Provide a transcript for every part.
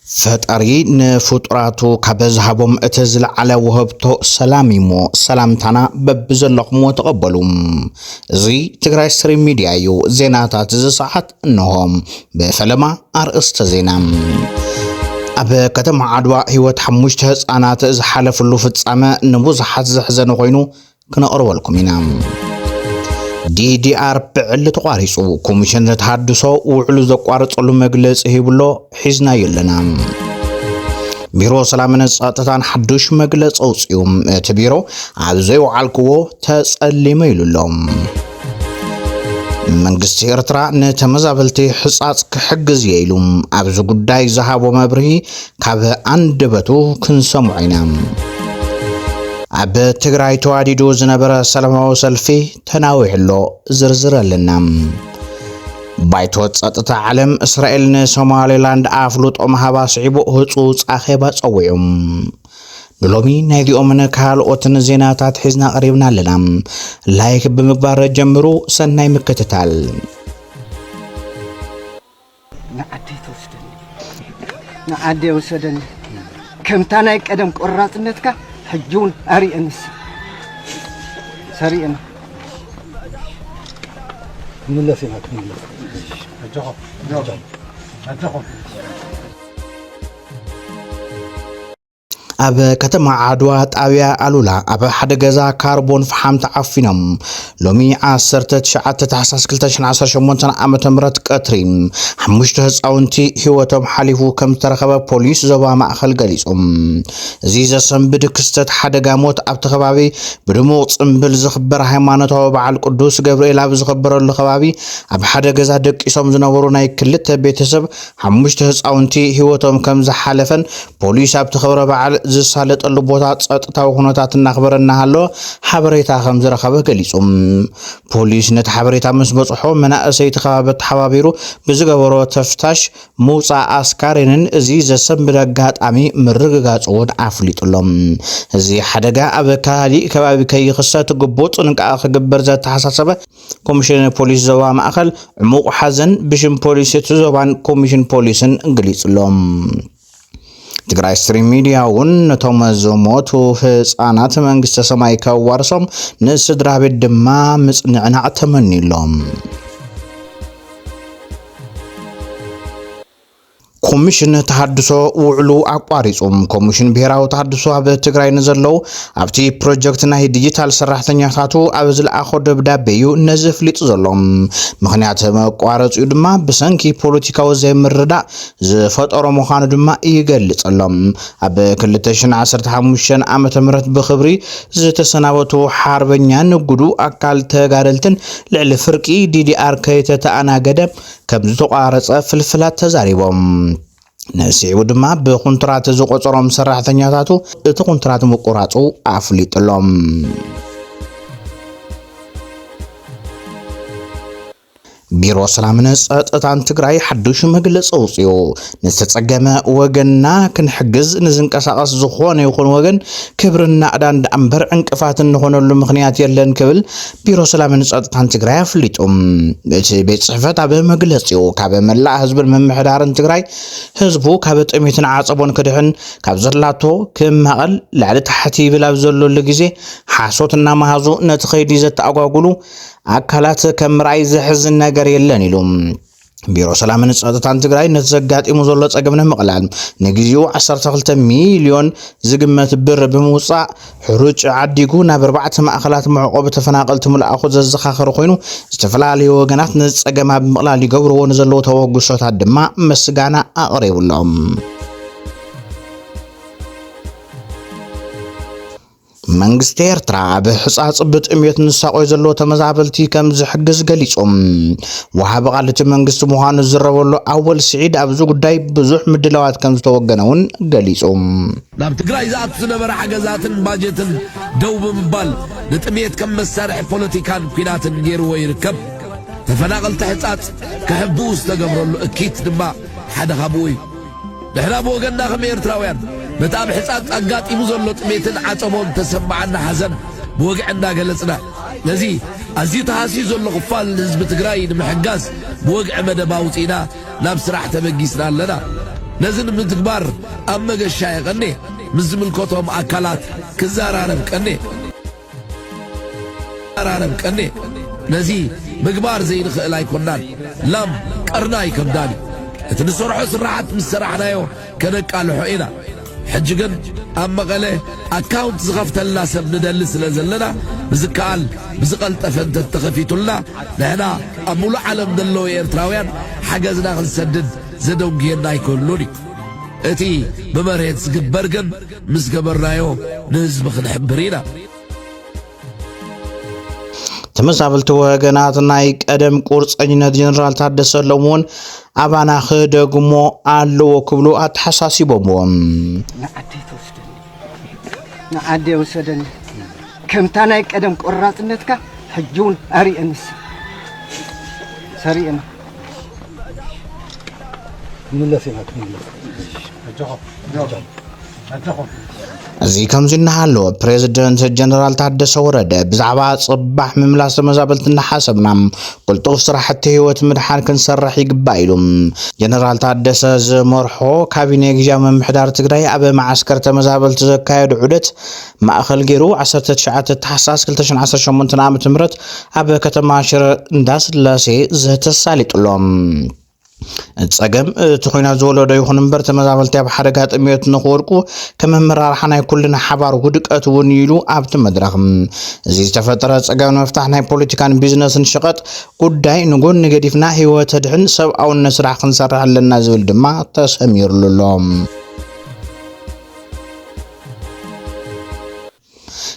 ፈጣሪ ንፍጡራቱ ካብዝሃቦም እተዝለዓለ ወህብቶ ሰላሚሞ ሰላምታና በብዘለኹሞ ተቀበሉ። እዚ ትግራይ ስትሪም ሚዲያ እዩ። ዜናታት ዝሰዓት እንሆም በፈለማ አርእስተ ዜና። ኣብ ከተማ ዓድዋ ህይወት 5 ህፃናት ዝሓለፍሉ ፍጻመ ንብዙሓት ዘሕዘነ ኮይኑ ክነቕርበልኩም ኢና። DDR ብዕሊ ተቋሪጹ ኮሚሽን ተሃድሶ ውዕሉ ዘቋርጽሉ መግለጺ ሂብሎ ሒዝና የለና። ቢሮ ሰላምን ጸጥታን ሓድሽ መግለጺ ኣውጽኡ እቲ ቢሮ ኣብ ዘይወዓልክዎ ተጸሊመ ኢሉሎም። መንግስቲ ኤርትራ ነተመዛበልቲ ሕጻጽ ክሕግዝ የኢሉ ኣብዚ ጉዳይ ዝሃቦ መብርሂ ካብ አንደበቱ ክንሰምዖ ኢና። ኣብ ትግራይ ተዋዲዱ ዝነበረ ሰላማዊ ሰልፊ ተናዊሕሎ ዝርዝር ኣለና። ባይቶ ጸጥታ ዓለም እስራኤል ንሶማሌላንድ ኣፍሉጦ መሃባ ስዒቡ ህጹጽ ኣኼባ ጸዊዑም። ብሎሚ ናይዚኦምን ካልኦትን ዜናታት ሒዝና ቀሪብና ኣለና። ላይክ ብምግባር ጀምሩ። ሰናይ ምክትታል። ንዓዲ ወሰደኒ ከምታ ናይ ቀደም ቆራጽነትካ حجون أري أنس سريعنا من الله سمعك من الله أجاهم ኣብ ከተማ ዓድዋ ጣብያ ኣሉላ ኣብ ሓደ ገዛ ካርቦን ፈሓም ተዓፊኖም ሎሚ 19 ታሕሳስ 2018 ዓመተ ምህረት ቀትሪ 5 ህፃውንቲ ህይወቶም ሓሊፉ ከም ተረኸበ ፖሊስ ዞባ ማእኸል ገሊጾም። እዚ ዘሰንብድ ክስተት ሓደጋ ሞት ኣብቲ ከባቢ ብድሙቕ ጽምብል ዝኽበር ሃይማኖታዊ በዓል ቅዱስ ገብርኤል ኣብ ዝኽበረሉ ከባቢ ኣብ ሓደ ገዛ ደቂሶም ዝነበሩ ናይ ክልተ ቤተሰብ 5 ህፃውንቲ ህይወቶም ከም ዝሓለፈን ፖሊስ ኣብቲ ክብረ በዓል ዝሳለጠሉ ቦታ ጸጥታዊ ኩነታት እናኽበረና ሃሎ ሓበሬታ ከም ዝረኸበ ገሊጹም። ፖሊስ ነቲ ሓበሬታ ምስ በጽሖ መናእሰይ ተኸባቢ ተሓባቢሩ ብዝገበሮ ተፍታሽ ምውፃእ ኣስካሬንን እዚ ዘሰንብድ ኣጋጣሚ ምርግጋጽ እውን ኣፍሊጡሎም። እዚ ሓደጋ ኣብ ካሊእ ከባቢ ከይኽሰት ግቡእ ጥንቃቐ ክግበር ዘተሓሳሰበ ኮሚሽን ፖሊስ ዞባ ማእኸል ዕሙቕ ሓዘን ብሽም ፖሊስ እቲ ዞባን ኮሚሽን ፖሊስን ገሊጹሎም። ትግራይ ስትሪም ሚዲያ ውን ነቶም ዝሞቱ ህፃናት መንግስተ ሰማይ ከዋርሶም ንስድራ ቤት ድማ ምጽንዕናዕ ተመኒሎም። ኮሚሽን ተሃድሶ ውዕሉ አቋሪጹም ኮሚሽን ብሄራዊ ተሃድሶ ኣብ ትግራይ ንዘለው ኣብቲ ፕሮጀክት ናይ ዲጂታል ሰራሕተኛታቱ ኣብ ዝለኣኾ ደብዳቤዩ ነዝፍሊጥ ዘሎም ምኽንያት መቋረፂኡ ድማ ብሰንኪ ፖለቲካዊ ዘይምርዳእ ዝፈጠሮ ምዃኑ ድማ ይገልጸሎም። ኣብ 2015 ዓመተ ምህረት ብኽብሪ ዝተሰናበቱ ሓርበኛ ንጉዱ ኣካል ተጋደልትን ልዕሊ ፍርቂ DDR ከይተተኣናገደ ከም ዝተቋረጸ ፍልፍላት ተዛሪቦም። ነሲዑ ድማ ብኮንትራት ዝቆጸሮም ሰራሕተኛታቱ እቲ ኮንትራት ምቁራጹ ኣፍሊጥሎም። ቢሮ ሰላምን ጸጥታን ትግራይ ሓድሽ መግለጺ ኣውጽኡ ንተጸገመ ወገንና ክንሕግዝ ንዝንቀሳቐስ ዝኾነ ይኹን ወገን ክብርና ዕዳን እምበር ዕንቅፋት እንኾነሉ ምኽንያት የለን ክብል ቢሮ ሰላምን ጸጥታን ትግራይ ኣፍሊጡም። እቲ ቤት ጽሕፈት ኣብ መግለጺኡ ካብ መላእ ህዝብን መምሕዳርን ትግራይ ህዝቡ ካብ ጥሜትን ዓጸቦን ክድሕን ካብ ዘላቶ ክመቐል ላዕሊ ታሕቲ ይብል ኣብ ዘለሉ ግዜ ሓሶት እናመሃዙ ነቲ ኸይዲ ዘተኣጓጉሉ አካላት ከምራይ ዝሕዝን ነገር የለን ኢሉ ቢሮ ሰላምን ጸጥታን ትግራይ ነተዘጋጢሙ ዘሎ ጸገም ንምቕላል ንግዚኡ 12 ሚልዮን ዝግመት ብር ብምውፃእ ሕሩጭ ዓዲጉ ናብ 4 ማእኸላት መዕቆብ ተፈናቀልቲ ምልኣኹ ዘዘኻኽር ኮይኑ ዝተፈላለዩ ወገናት ነጸገማ ብምቕላል ይገብርዎ ንዘለዉ ተወግሶታት ድማ መስጋና ኣቕሪቡሎም። መንግስቲ ኤርትራ ብሕጻጽ ብጥሜት ንሳቆይ ዘሎ ተመዛበልቲ ከም ዝሕግዝ ገሊጾም። ወሃቢ ቃልቲ መንግስቲ ምዃኑ ዝረበሉ ኣወል ስዒድ ኣብዚ ጉዳይ ብዙሕ ምድላዋት ከም ዝተወገነውን ገሊጾም። ናብ ትግራይ ዝኣቱ ዝነበረ ሓገዛትን ባጀትን ደው ብምባል ንጥሜት ከም መሳርሒ ፖለቲካን ኩናትን ገይርዎ ይርከብ። ተፈናቀልቲ ሕጻጽ ክሕብኡ ዝተገብረሉ እኪት ድማ ሓደ ካብኡ እዩ። ንሕና ብወገንና ከም ኤርትራውያን በጣም ሕጻጽ ኣጋጢሙ ዘሎ ጥሜትን ዓጸቦን ተሰማዓና ሓዘን ብወግዕ እንዳገለጽና ለዚ ኣዝዩ ተሃሲዩ ዘሎ ክፋል ህዝቢ ትግራይ ንምሕጋዝ ብወግዕ መደብ ኣውፂና ናብ ስራሕ ተበጊስና ኣለና። نزن متكبر أما قشاي قني مزم الكتوم أكلات كزارانم قني نزي مقبار زي لا يكونان لام قرناي كمداني تنسرحو سرعت مسرحنا يو كنك قالو حينا حجقن أما قاله أكاونت زغفت لنا سب ندلس لزلنا بزكال بزقل تفنت التخفيت لنا نحنا أمول عالم دلو إيرتراويان حجزنا نسدد زدو جينا يكون لوني اتي بمرهد سقبرقن مسقبرنا يو نزبخ نحبرينا تمزابلت وغنات نايك ادم قرصኝነት ጀነራል ታደሰ ለሞን አባና ደግሞ አለው ክብሎ አትሐሳሲቦም نعدي وسدني كمتا ناي قدم قراصنتك حجون اري انس سرينا ملسينك እዚ ከምዝናሃሎ ፕሬዝዳንት ጀነራል ታደሰ ወረደ ብዛዕባ ጽባሕ ምምላስ ተመዛበልትና ሓሰብና ቁልጡፍ ስራሕቲ ህይወት ምድሓን ክንሰርሕ ይግባኢሉም ጀነራል ታደሰ ዝመርሖ ካቢኔ ግዝያዊ ምምሕዳር ትግራይ ኣብ ማዓስከር ተመዛበልቲ ዘካየዱ ዑደት ማእኸል ገይሩ 19 ታሕሳስ 2018 ዓ.ም ኣብ ከተማ ሽረ እንዳስላሴ ዘተሳሊጥሎም ጸገም ተኾይና ዝወለደ ይኹን እምበር ተመዛበልቲ ኣብ ሓደጋ ጥሜት ንኽወድቁ ከመምራር ሓናይ ኩልና ሓባር ውድቀት እውን ኢሉ ኣብቲ መድረኽ እዚ ዝተፈጠረ ጸገም መፍታሕ ናይ ፖለቲካን ቢዝነስን ሸቐጥ ጉዳይ ንጎን ገዲፍና ህይወት ድሕን ሰብኣውነት ስራሕ ክንሰርሕ ኣለና ዝብል ድማ ተሰሚሩሎም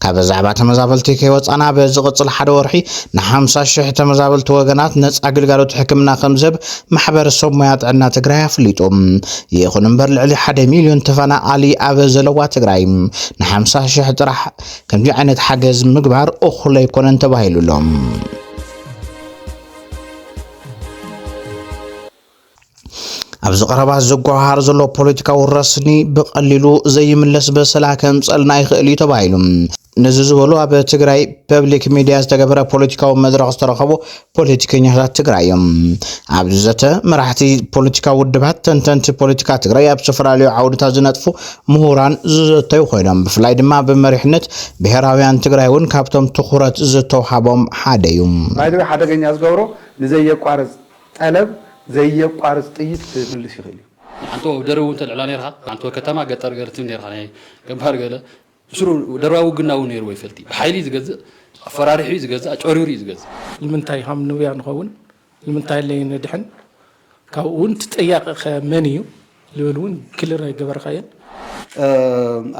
ካብ ዛዕባ ተመዛበልቲ ከይወፃና በዝቕፅል ሓደ ወርሒ ን50,000 ተመዛበልቲ ወገናት ነፃ ግልጋሎት ሕክምና ከምዝህብ ማሕበረሰብ ሞያ ጥዕና ትግራይ ኣፍሊጦም ይኹን እምበር ልዕሊ 1 ሚልዮን ተፈናቃሊ ኣብ ዘለዋ ትግራይ ን50,000 ጥራሕ ከምዚ ዓይነት ሓገዝ ምግባር እኹል ኣይኮነን ተባሂሉሎም ኣብዚ ቀረባ ዝጓሃር ዘሎ ፖለቲካዊ ረስኒ ብቐሊሉ ዘይምለስ በሰላ ከምፀልና ይኽእል እዩ ተባሂሉ ነዚ ዝበሉ ኣብ ትግራይ ፐብሊክ ሚድያ ዝተገበረ ፖለቲካዊ መድረኽ ዝተረኸቡ ፖለቲከኛታት ትግራይ እዮም ኣብ ዘተ መራሕቲ ፖለቲካዊ ውድባት ተንተንቲ ፖለቲካ ትግራይ ኣብ ዝተፈላለዩ ዓውድታት ዝነጥፉ ምሁራን ዝዘተዩ ኮይኖም ብፍላይ ድማ ብመሪሕነት ብሄራውያን ትግራይ እውን ካብቶም ትኹረት ዝተውሃቦም ሓደ እዩ ባይዶ ሓደገኛ ዝገብሮ ንዘየቋርጽ ጠለብ ዘየቋርጽ ጥይት ምልስ ይኽእል አንተ ደረው ተልዕላ ነርካ አንተ ከተማ ገጠር ገርት ነርካ ናይ ገባር ገለ ስሩ ደራው ግናው ነይሩ ይፈልቲ በኃይሊ ዝገዝእ አፈራሪሒ ዝገዝእ አጮሪሪ ዝገዝእ ንምንታይ ሃም ንብያ ንኸውን ንምንታይ ለይ ንድሕን ካብውን ትጠያቂ ከመንዩ ልብልውን ክልር ይገበርካየን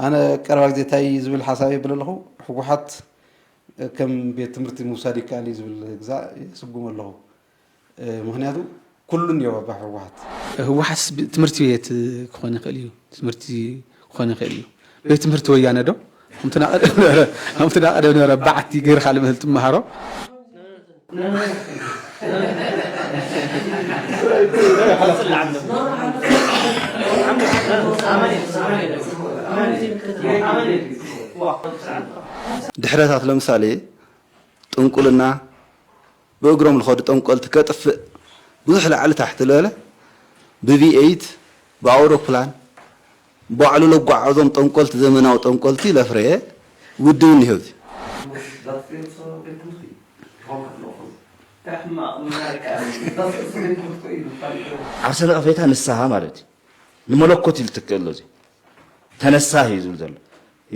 ኣነ ቀረባ ግዜ ታይ ዝብል ሓሳብ ይብለለኹ ሕጉሓት ከም ቤት ትምህርቲ ምውሳድ ይከኣል ዝብል ግዛእ ይስጉም ኣለኹ ምክንያቱ ኩሉን የባባ ሕጉሓት ህወሓት ትምህርቲ ቤት ክኾን ይኽእል እዩ ትምህርቲ ክኾን ይኽእል እዩ ቤት ትምህርቲ ወያነ ዶ ከምትና ቀደም ነበረ ባዕቲ ገይርካ ልምህል ትመሃሮ ድሕረታት ለምሳሌ ጥንቁልና በእግሮም ልኸዱ ጠንቆልቲ ከጥፍእ ብዙሕ ላዕሊ ታሕቲ ልበለ ብቪኤይት ብኣውሮፕላን ባዕሉ ለጓዓዞም ጠንቆልቲ ዘመናዊ ጠንቆልቲ ለፍረየ ውድውን ይህብቲ ዓርሰ ነቐፌታ ንስሓ ማለት እዩ ንመለኮት ኢሉ ትክእል ሎ ተነሳህ እዩ ዝብል ዘሎ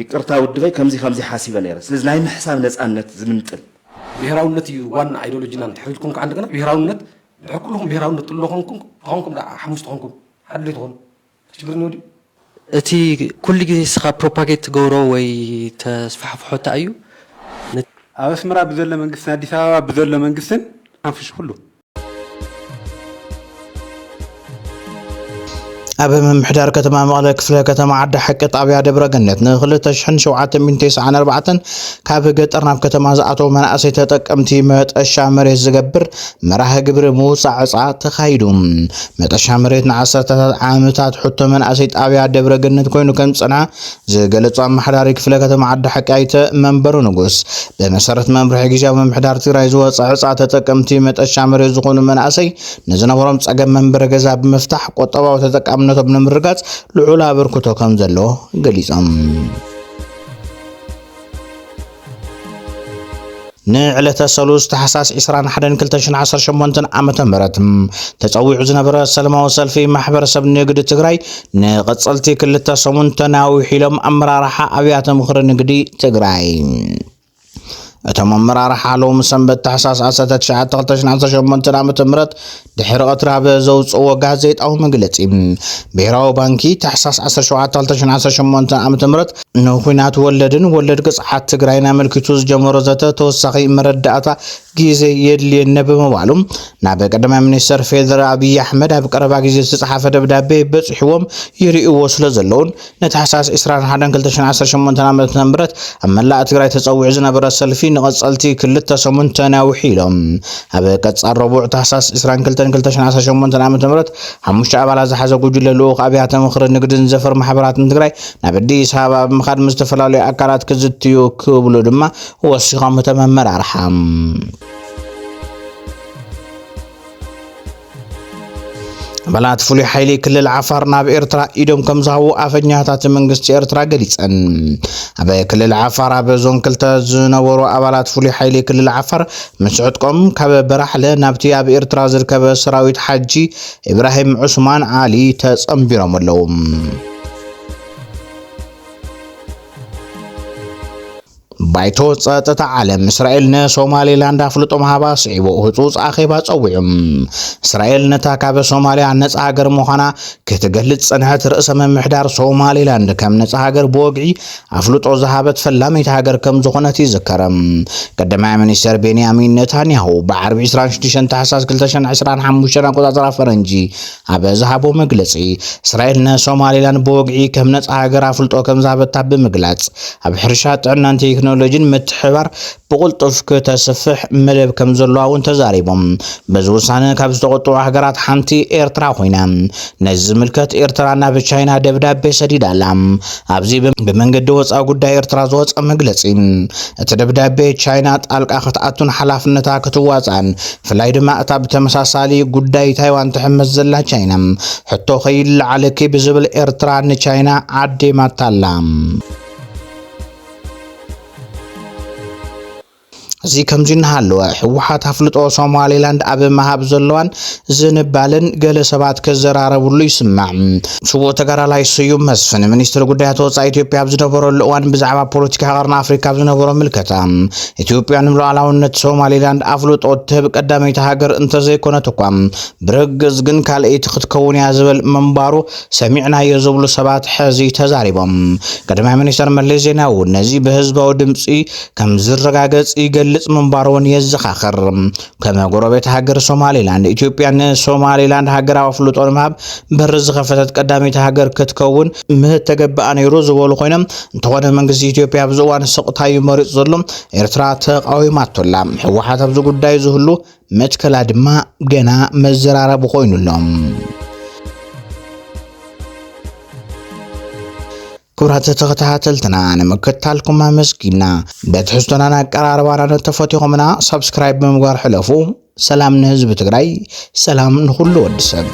ይቅርታ ውድበይ ከምዚ ሓሲበ ነይረ ስለዚ ናይ ምሕሳብ ነፃነት ዝምንጥል ብሄራውነት እዩ ዋና አይዲዮሎጂና እንትሕልኩም ከዓንደገና ብሄራውነት ኩልኩም ብሄራውነት ጥሎኹምኩም ኾንኩም ሓሙሽተ ኾንኩም ሓደ ትኾኑ ችግር ንወዲ እቲ ኩሉ ግዜ ስኻ ፕሮፓጌት ትገብሮ ወይ ተስፋሕፍሖታ እዩ ኣብ ኣስመራ ብዘሎ መንግስትን ኣዲስ ኣበባ ብዘሎ መንግስትን ኣንፍሽ ኩሉ ኣብ ምምሕዳር ከተማ መቐለ ክፍለ ከተማ ዓዲ ሓቂ ጣብያ ደብረ ገነት ን2794 ካብ ገጠር ናብ ከተማ ዝኣተው መናእሰይ ተጠቀምቲ መጠሻ መሬት ዝገብር መራህ ግብሪ ምውፃዕፃ ተኻይዱ መጠሻ መሬት ን10 ዓመታት ሕቶ መናእሰይ ጣብያ ደብረ ገነት ኮይኑ ከም ጽንዓ ዝገለጹ ኣመሓዳሪ ክፍለ ከተማ ዓዲ ሓቂ ኣይተ መንበሩ ንጉስ ብመሰረት መምርሒ ግዝያዊ ምምሕዳር ትግራይ ዝወፅዕ ዕፃ ተጠቀምቲ መጠሻ መሬት ዝኾኑ መናእሰይ ንዝነበሮም ፀገም መንበረ ገዛ ብምፍታሕ ቆጠባዊ ተጠቃምነት ድሕንነቶም ንምርጋጽ ልዑል ኣበርክቶ ከም ዘለዎ ገሊጾም ንዕለተ ሰሉስ ታሕሳስ 21/2018 ዓመተ ምህረት ተጸዊዑ ዝነበረ ሰላማዊ ሰልፊ ማሕበረሰብ ንግዲ ትግራይ ንቐጸልቲ ክልተ ሰሙን ተናዊሒሎም ኣመራርሓ ኣብያተ ምኽሪ ንግዲ ትግራይ እቶም ኣመራርሓ ሎም ሰንበት ታሕሳስ 19/2018 ዓመተ ምህረት ድሕሪ ቀትሪ ዘውፅእዎ ጋዜጣዊ መግለጺ ብሄራዊ ባንኪ ታሕሳስ 17/2018 ዓመተ ምህረት ንኹናት ወለድን ወለድ ቅጽዓት ትግራይና መልኪቱ ዝጀመሮ ዘተ ተወሳኺ መረዳእታ ግዜ የድልየነ ብምባሉ ናብ ቀዳማይ ሚኒስትር ፌደራል አብይ አሕመድ ኣብ ቀረባ ግዜ ዝተጻሕፈ ደብዳቤ በጽሕዎም ይርእይዎ ስለ ዘለውን ነታሕሳስ 21/2018 ዓመተ ምህረት ኣብ መላእ ትግራይ ተጸዊዑ ዝነበረ ሰልፊ ንቐጸልቲ ክልተ ሰሙን ተናዊሒሎም ኣብ ቀጻር ረቡዕ ታሕሳስ 22/2018 ዓመተ ምህረት 5 ኣባላት ዝሓዘ ጉጅለ ልኡኽ ኣብያተ ምኽሪ ንግድን ዘፈር ማሕበራትን ትግራይ ናብ ኣዲስ ኣበባ ብምኻድ ምስ ዝተፈላለዩ ኣካላት ክዝትዩ ክብሉ ድማ ወሲኾም እቶም ኣመራርሓ አባላት ፍሉይ ሓይሊ ክልል ዓፋር ናብ ኤርትራ ኢዶም ከም ዝሃቡ ኣፈኛታት መንግስቲ ኤርትራ ገሊጸን ኣብ ክልል ዓፋር ኣብ ዞን 2 ዝነበሩ ኣባላት ፍሉይ ሓይሊ ክልል ዓፋር መስዕጥቆም ካብ በራሕለ ናብቲ ኣብ ኤርትራ ዝርከበ ሰራዊት ሓጂ ኢብራሂም ዑስማን ዓሊ ተጸምቢሮም ኣለዉ ባይቶ ጸጥታ ዓለም እስራኤል ንሶማሌላንድ ኣፍልጦ መሃባ ስዒቦ ህጹጽ ኣኼባ ጸዊዑም እስራኤል ነታ ካብ ሶማሊያ ነጻ ሃገር ምዃና ክትገልጽ ጸንሐት ርእሰ መምሕዳር ሶማሌላንድ ከም ነጻ ሃገር ብወግዒ ኣፍልጦ ዝሃበት ፈላሚት ሃገር ከም ዝኾነት ይዝከረም ቀዳማይ ሚኒስትር ቤንያሚን ኔታንያሁ ብዓርቢ 26 ታሕሳስ 2025 ኣቆጻጽራ ፈረንጂ ኣብ ዝሃቦ መግለጺ እስራኤል ንሶማሌላንድ ብወግዒ ከም ነጻ ሃገር ኣፍልጦ ከም ዝሃበታ ብምግላጽ ኣብ ሕርሻ ጥዕናን ቴክኖሎጂን ምትሕባር ብቁልጡፍ ከተስፍሕ መደብ ከም ዘለዋ እውን ተዛሪቦም በዚ ውሳነ ካብ ዝተቆጥዑ ሃገራት ሓንቲ ኤርትራ ኮይና ነዚ ዝምልከት ኤርትራ ናብ ቻይና ደብዳቤ ሰዲዳላ ኣብዚ ብመንገዲ ወፃኢ ጉዳይ ኤርትራ ዝወፀ መግለጺ እቲ ደብዳቤ ቻይና ጣልቃ ክትኣቱን ሓላፍነታ ክትዋፃን ፍላይ ድማ እታ ብተመሳሳሊ ጉዳይ ታይዋን ትሕመስ ዘላ ቻይና ሕቶ ከይለዓለኪ ብዝብል ኤርትራ ንቻይና ዓዴማታላ እዚ ከምዚ እናሃለወ ሕወሓት ኣፍልጦ ሶማሌላንድ ኣብ መሃብ ዘለዋን ዝንባልን ገለ ሰባት ከዘራረብሉ ይስማዕ ስቡእ ተጋዳላይ ስዩም መስፍን ሚኒስትር ጉዳያት ወፃኢ ኢትዮጵያ ዝነበረሉ እዋን ብዛዕባ ፖለቲካ ቀርኒ ኣፍሪካ ዝነበሮ ምልከታ ኢትዮጵያ ንምሉዕላውነት ሶማሌላንድ ኣፍልጦ ትህብ ቀዳመይቲ ሃገር እንተዘይኮነት እኳ ብርግጽ ግን ካልአይቲ ክትከውን እያ ዝብል መንባሩ ሰሚዕናዮ ዝብሉ ሰባት ሕዚ ተዛሪቦም ቀዳማይ ሚኒስትር መለስ ዜናዊ ነዚ ብህዝባዊ ድምፂ ከም ዝረጋገጽ ይገልጽ منبارون يزخاخر كما قربت هاجر سوماليلاند إثيوبيا سوماليلاند هاجر أفلوت أرماب برز خفتت قدامي هاجر كتكون متجب أنا يروز والخوينم تقول من جزء إثيوبيا بزوان السقط هاي مريض ظلم إرترات قوي ما تطلع وحتى بزوج داي زهلو متكلاد ما جنا مزرعة بخوين اللهم كورات تغتهاتلتنا أنا مكتالكم ما مسكينا بتحسنا أنا قرار وانا نتفاتيهم منا سبسكرايب بمقار حلفو سلام نهزب تقراي سلام نخلو ودسب